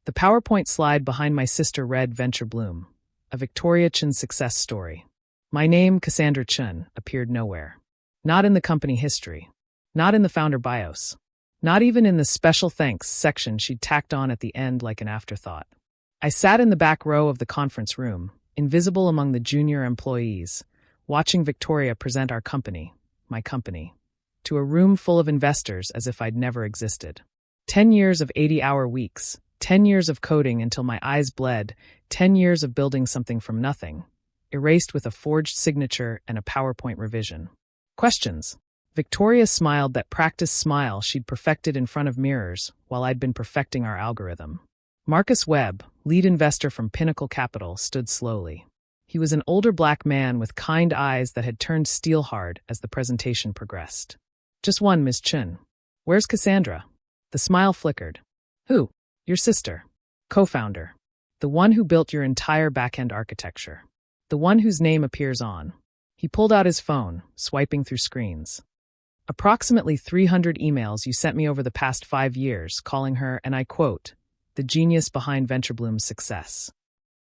The PowerPoint slide behind my sister read VentureBloom, a Victoria Chen Success Story. My name, Cassandra Chen, appeared nowhere. Not in the company history. Not in the founder bios. Not even in the special thanks section she'd tacked on at the end like an afterthought. I sat in the back row of the conference room, invisible among the junior employees, watching Victoria present our company, my company, to a room full of investors as if I'd never existed. 10 years of 80-hour weeks, 10 years of coding until my eyes bled, 10 years of building something from nothing, erased with a forged signature and a PowerPoint revision. Questions. Victoria smiled that practiced smile she'd perfected in front of mirrors while I'd been perfecting our algorithm. Marcus Webb, lead investor from Pinnacle Capital, stood slowly. He was an older black man with kind eyes that had turned steel-hard as the presentation progressed. Just one, Ms. Chen. Where's Cassandra? The smile flickered. Who? Your sister. Co-founder. The one who built your entire back-end architecture. The one whose name appears on. He pulled out his phone, swiping through screens. Approximately 300 emails you sent me over the past 5 years, calling her, and I quote, the genius behind VentureBloom's success.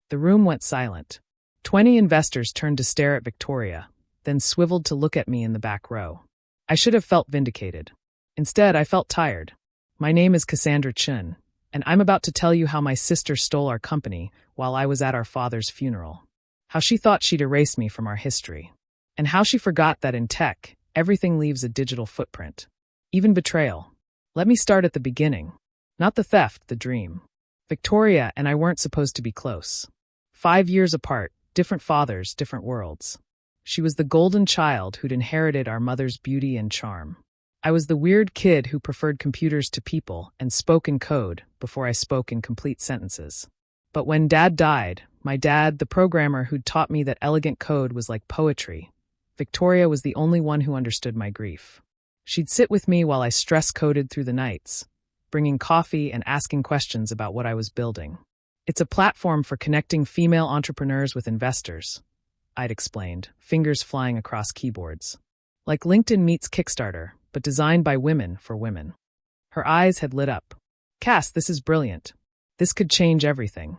The room went silent. 20 investors turned to stare at Victoria, then swiveled to look at me in the back row. I should have felt vindicated. Instead, I felt tired. My name is Cassandra Chen, and I'm about to tell you how my sister stole our company while I was at our father's funeral. How she thought she'd erase me from our history. And how she forgot that in tech, everything leaves a digital footprint. Even betrayal. Let me start at the beginning. Not the theft, the dream. Victoria and I weren't supposed to be close. 5 years apart, different fathers, different worlds. She was the golden child who'd inherited our mother's beauty and charm. I was the weird kid who preferred computers to people and spoke in code before I spoke in complete sentences. But when Dad died, my dad, the programmer who'd taught me that elegant code was like poetry, Victoria was the only one who understood my grief. She'd sit with me while I stress-coded through the nights, bringing coffee and asking questions about what I was building. It's a platform for connecting female entrepreneurs with investors, I'd explained, fingers flying across keyboards. Like LinkedIn meets Kickstarter, but designed by women for women. Her eyes had lit up. Cass, this is brilliant. This could change everything.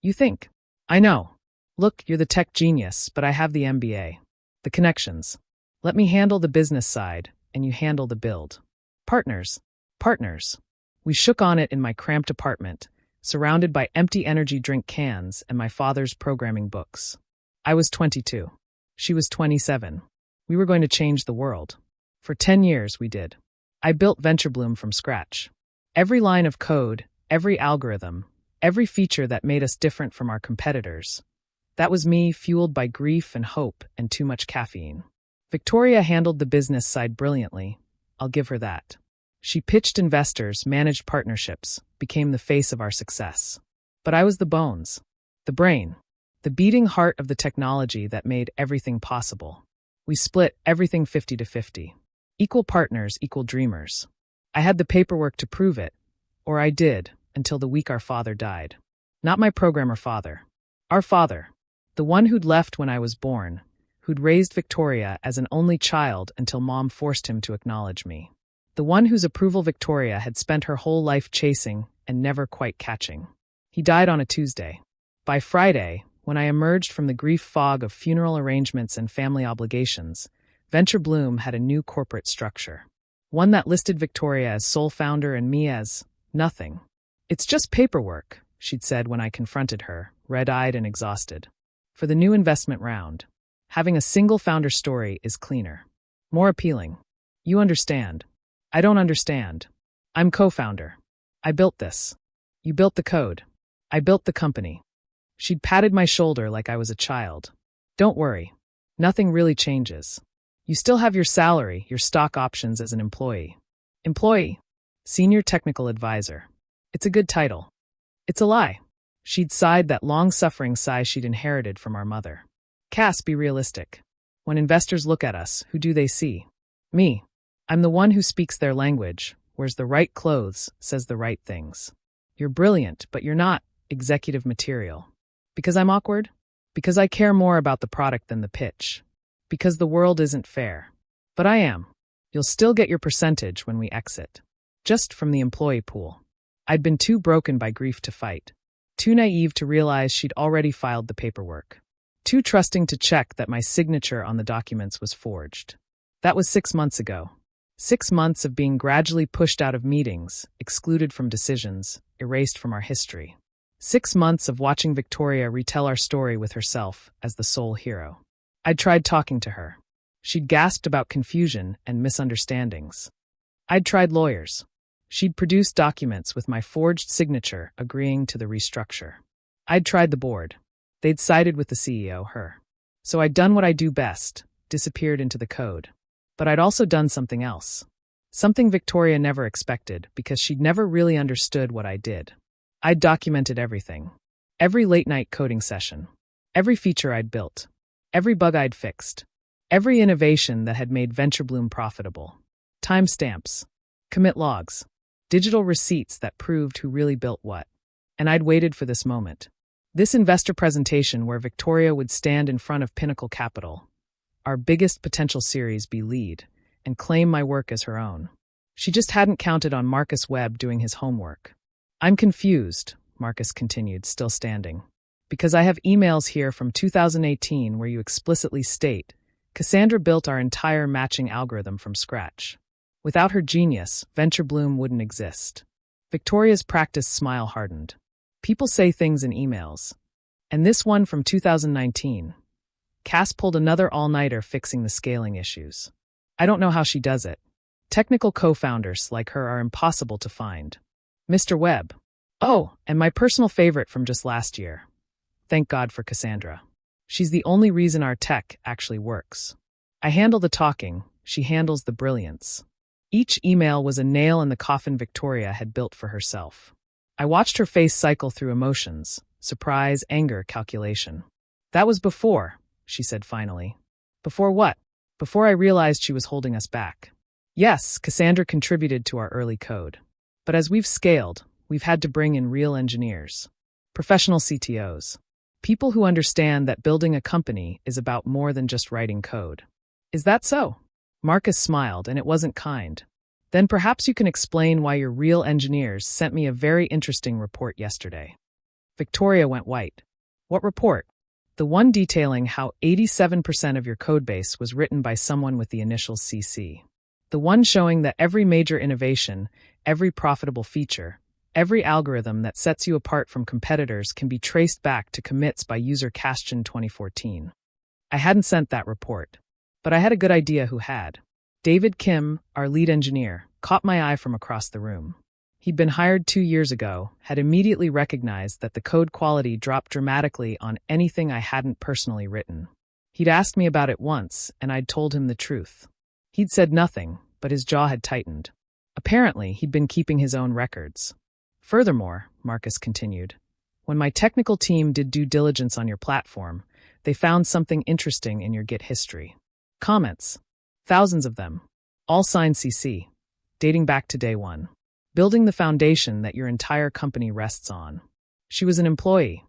You think? I know. Look, you're the tech genius, but I have the MBA. The connections. Let me handle the business side, and you handle the build. Partners. Partners. We shook on it in my cramped apartment, surrounded by empty energy drink cans and my father's programming books. I was 22. She was 27. We were going to change the world. For 10 years, we did. I built VentureBloom from scratch. Every line of code, every algorithm, every feature that made us different from our competitors. That was me, fueled by grief and hope and too much caffeine. Victoria handled the business side brilliantly. I'll give her that. She pitched investors, managed partnerships, became the face of our success. But I was the bones, the brain, the beating heart of the technology that made everything possible. We split everything 50-50. Equal partners, equal dreamers. I had the paperwork to prove it, or I did, until the week our father died. Not my programmer father. Our father. The one who'd left when I was born, who'd raised Victoria as an only child until Mom forced him to acknowledge me. The one whose approval Victoria had spent her whole life chasing and never quite catching. He died on a Tuesday. By Friday, when I emerged from the grief fog of funeral arrangements and family obligations, VentureBloom had a new corporate structure. One that listed Victoria as sole founder and me as nothing. It's just paperwork, she'd said when I confronted her, red-eyed and exhausted. For the new investment round, having a single founder story is cleaner. More appealing. You understand. I don't understand. I'm co-founder. I built this. You built the code. I built the company. She'd patted my shoulder like I was a child. Don't worry. Nothing really changes. You still have your salary, your stock options as an employee. Employee. Senior Technical Advisor. It's a good title. It's a lie. She'd sighed that long-suffering sigh she'd inherited from our mother. Cass, be realistic. When investors look at us, who do they see? Me. I'm the one who speaks their language, wears the right clothes, says the right things. You're brilliant, but you're not executive material. Because I'm awkward? Because I care more about the product than the pitch. Because the world isn't fair. But I am. You'll still get your percentage when we exit. Just from the employee pool. I'd been too broken by grief to fight. Too naive to realize she'd already filed the paperwork. Too trusting to check that my signature on the documents was forged. That was 6 months ago. 6 months of being gradually pushed out of meetings, excluded from decisions, erased from our history. 6 months of watching Victoria retell our story with herself as the sole hero. I'd tried talking to her. She'd gasped about confusion and misunderstandings. I'd tried lawyers. She'd produced documents with my forged signature agreeing to the restructure. I'd tried the board. They'd sided with the CEO, her. So I'd done what I do best, disappeared into the code. But I'd also done something else. Something Victoria never expected because she'd never really understood what I did. I'd documented everything. Every late-night coding session. Every feature I'd built. Every bug I'd fixed. Every innovation that had made VentureBloom profitable. Timestamps. Commit logs. Digital receipts that proved who really built what. And I'd waited for this moment. This investor presentation where Victoria would stand in front of Pinnacle Capital, our biggest potential Series B lead, and claim my work as her own. She just hadn't counted on Marcus Webb doing his homework. I'm confused, Marcus continued, still standing. Because I have emails here from 2018 where you explicitly state, Cassandra built our entire matching algorithm from scratch. Without her genius, VentureBloom wouldn't exist. Victoria's practiced smile hardened. People say things in emails. And this one from 2019. Cass pulled another all-nighter fixing the scaling issues. I don't know how she does it. Technical co-founders like her are impossible to find. Mr. Webb. Oh, and my personal favorite from just last year. Thank God for Cassandra. She's the only reason our tech actually works. I handle the talking, she handles the brilliance. Each email was a nail in the coffin Victoria had built for herself. I watched her face cycle through emotions, surprise, anger, calculation. That was before, she said finally. Before what? Before I realized she was holding us back. Yes, Cassandra contributed to our early code. But as we've scaled, we've had to bring in real engineers. Professional CTOs. People who understand that building a company is about more than just writing code. Is that so? Marcus smiled, and it wasn't kind. Then perhaps you can explain why your real engineers sent me a very interesting report yesterday. Victoria went white. What report? The one detailing how 87% of your codebase was written by someone with the initials CC. The one showing that every major innovation, every profitable feature, every algorithm that sets you apart from competitors can be traced back to commits by user Cassandra 2014. I hadn't sent that report. But I had a good idea who had. David Kim, our lead engineer, caught my eye from across the room. He'd been hired 2 years ago, had immediately recognized that the code quality dropped dramatically on anything I hadn't personally written. He'd asked me about it once, and I'd told him the truth. He'd said nothing, but his jaw had tightened. Apparently, he'd been keeping his own records. Furthermore, Marcus continued, when my technical team did due diligence on your platform, they found something interesting in your Git history. Comments. Thousands of them. All signed CC. Dating back to day one. Building the foundation that your entire company rests on. She was an employee.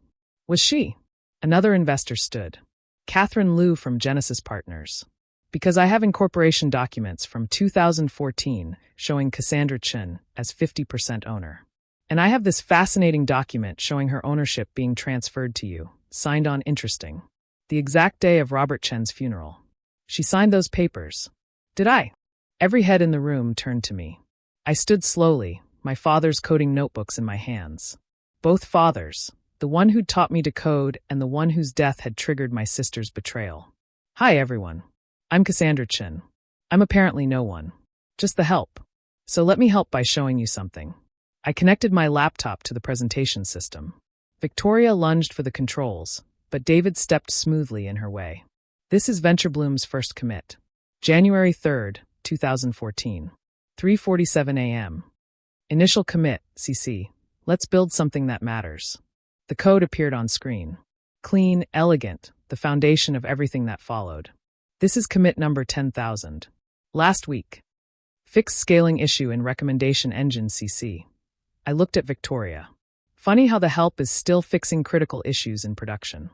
Was she? Another investor stood. Catherine Liu from Genesis Partners. Because I have incorporation documents from 2014 showing Cassandra Chen as 50% owner. And I have this fascinating document showing her ownership being transferred to you, signed on interesting. The exact day of Robert Chen's funeral. She signed those papers. Did I? Every head in the room turned to me. I stood slowly, my father's coding notebooks in my hands. Both fathers, the one who'd taught me to code and the one whose death had triggered my sister's betrayal. Hi, everyone. I'm Cassandra Chen. I'm apparently no one. Just the help. So let me help by showing you something. I connected my laptop to the presentation system. Victoria lunged for the controls, but David stepped smoothly in her way. This is VentureBloom's first commit. January 3rd, 2014. 3:47 a.m. Initial commit, CC. Let's build something that matters. The code appeared on screen. Clean, elegant, the foundation of everything that followed. This is commit number 10,000. Last week. Fixed scaling issue in recommendation engine CC. I looked at Victoria. Funny how the help is still fixing critical issues in production.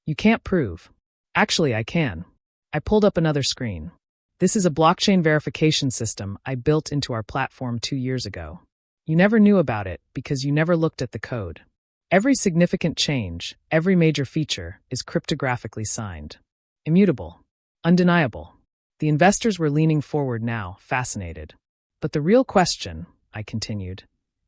You can't prove. Actually, I can. I pulled up another screen. This is a blockchain verification system I built into our platform 2 years ago. You never knew about it because you never looked at the code. Every significant change, every major feature, is cryptographically signed. Immutable. Undeniable. The investors were leaning forward now, fascinated. But the real question, I continued,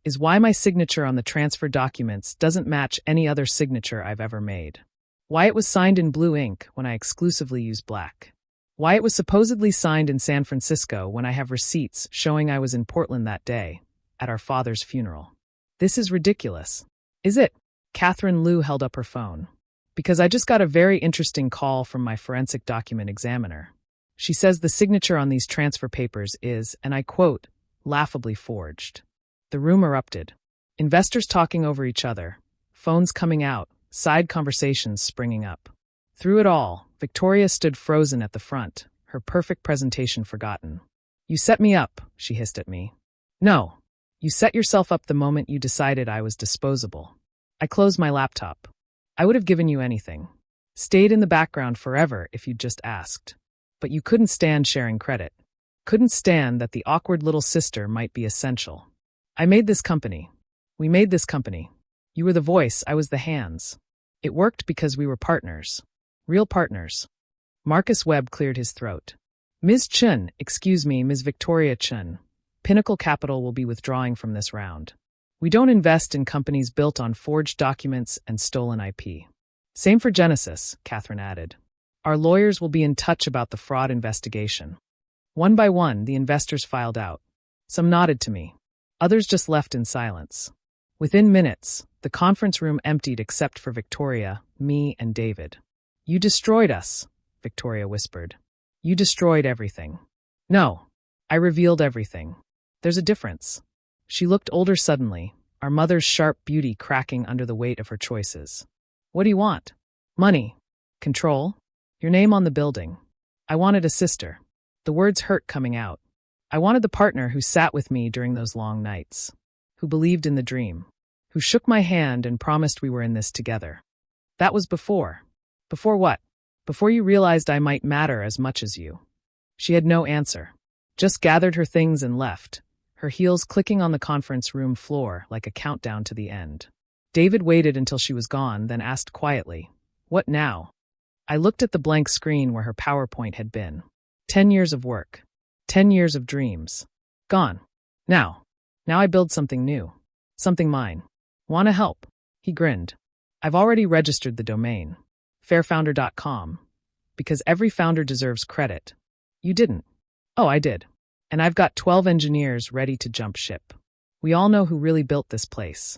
is why my signature on the transfer documents doesn't match any other signature I've ever made. Why it was signed in blue ink when I exclusively use black. Why it was supposedly signed in San Francisco when I have receipts showing I was in Portland that day, at our father's funeral. This is ridiculous. Is it? Catherine Liu held up her phone. Because I just got a very interesting call from my forensic document examiner. She says the signature on these transfer papers is, and I quote, laughably forged. The room erupted. Investors talking over each other, phones coming out, side conversations springing up. Through it all, Victoria stood frozen at the front, her perfect presentation forgotten. You set me up, she hissed at me. No. You set yourself up the moment you decided I was disposable. I closed my laptop. I would have given you anything. Stayed in the background forever if you'd just asked. But you couldn't stand sharing credit. Couldn't stand that the awkward little sister might be essential. I made this company. We made this company. You were the voice, I was the hands. It worked because we were partners. Real partners. Marcus Webb cleared his throat. Ms. Chen, excuse me, Ms. Victoria Chen. Pinnacle Capital will be withdrawing from this round. We don't invest in companies built on forged documents and stolen IP. Same for Genesis, Catherine added. Our lawyers will be in touch about the fraud investigation. One by one, the investors filed out. Some nodded to me. Others just left in silence. Within minutes, the conference room emptied except for Victoria, me, and David. You destroyed us, Victoria whispered. You destroyed everything. No, I revealed everything. There's a difference. She looked older suddenly, our mother's sharp beauty cracking under the weight of her choices. What do you want? Money. Control? Your name on the building. I wanted a sister. The words hurt coming out. I wanted the partner who sat with me during those long nights. Who believed in the dream. Who shook my hand and promised we were in this together. That was before. Before what? Before you realized I might matter as much as you. She had no answer. Just gathered her things and left, her heels clicking on the conference room floor like a countdown to the end. David waited until she was gone, then asked quietly, "What now?" I looked at the blank screen where her PowerPoint had been. 10 years of work. 10 years of dreams. Gone. Now I build something new. Something mine. Wanna help? He grinned. I've already registered the domain. fairfounder.com. Because every founder deserves credit. You didn't. Oh, I did. And I've got 12 engineers ready to jump ship. We all know who really built this place.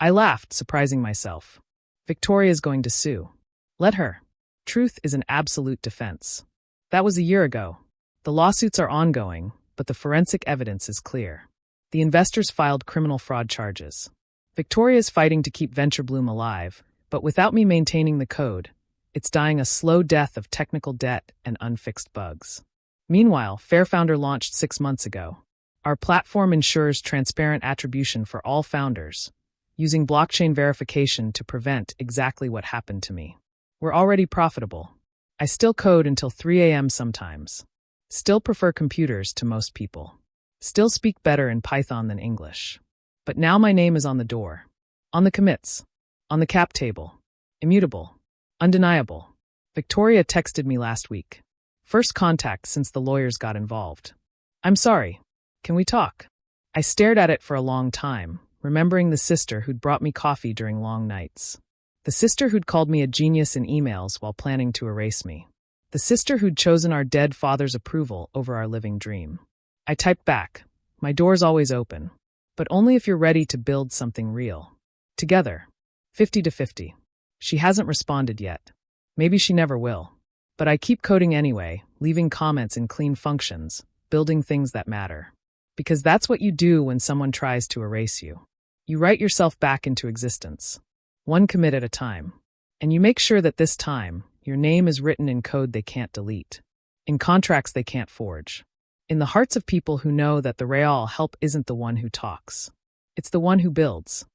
I laughed, surprising myself. Victoria's going to sue. Let her. Truth is an absolute defense. That was a year ago. The lawsuits are ongoing, but the forensic evidence is clear. The investors filed criminal fraud charges. Victoria's fighting to keep VentureBloom alive, but without me maintaining the code, it's dying a slow death of technical debt and unfixed bugs. Meanwhile, FairFounder launched 6 months ago. Our platform ensures transparent attribution for all founders, using blockchain verification to prevent exactly what happened to me. We're already profitable. I still code until 3 a.m. sometimes. Still prefer computers to most people. Still speak better in Python than English. But now my name is on the door. On the commits. On the cap table. Immutable. Undeniable. Victoria texted me last week. First contact since the lawyers got involved. I'm sorry. Can we talk? I stared at it for a long time, remembering the sister who'd brought me coffee during long nights. The sister who'd called me a genius in emails while planning to erase me. The sister who'd chosen our dead father's approval over our living dream. I typed back, "My door's always open, but only if you're ready to build something real. Together. 50-50. She hasn't responded yet. Maybe she never will. But I keep coding anyway, leaving comments in clean functions, building things that matter. Because that's what you do when someone tries to erase you. You write yourself back into existence. One commit at a time. And you make sure that this time, your name is written in code they can't delete. In contracts they can't forge. In the hearts of people who know that the real help isn't the one who talks. It's the one who builds.